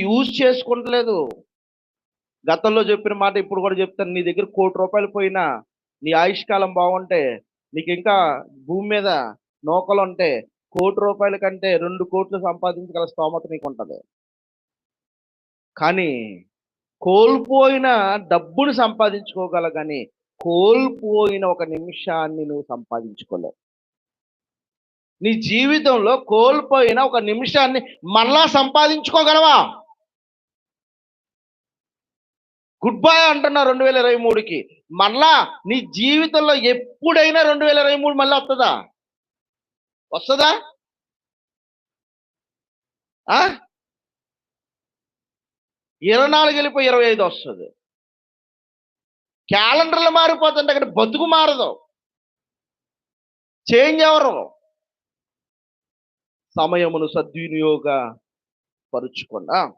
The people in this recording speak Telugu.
యూజ్ చేసుకుంటలేదు. గతంలో చెప్పిన మాట ఇప్పుడు కూడా చెప్తాను. నీ దగ్గర ₹1,00,00,000 పోయినా, నీ ఆయుష్కాలం బాగుంటే, నీకింకా భూమి మీద నూకలుంటే, ₹1,00,00,000 కంటే 2,00,00,000 సంపాదించగల స్తోమత నీకుంటది. కానీ కోల్పోయిన డబ్బును సంపాదించుకోగలవు గానీ, కోల్పోయిన ఒక నిమిషాన్ని నువ్వు సంపాదించుకోలేవు. నీ జీవితంలో కోల్పోయిన ఒక నిమిషాన్ని మళ్ళా సంపాదించుకోగలవా? గుడ్ బై అంటున్నా 2023కి. మళ్ళా నీ జీవితంలో ఎప్పుడైనా 2023 మళ్ళా వస్తదా? వస్తదా? ఆ? 24 వెళ్ళిపోయి 25 వస్తది. క్యాలెండర్లు మారిపోతుంటాయి కానీ బతుకు మారదు. చేంజ్ ఎవరు? సమయమును సద్వినియోగ పరుచుకోండి.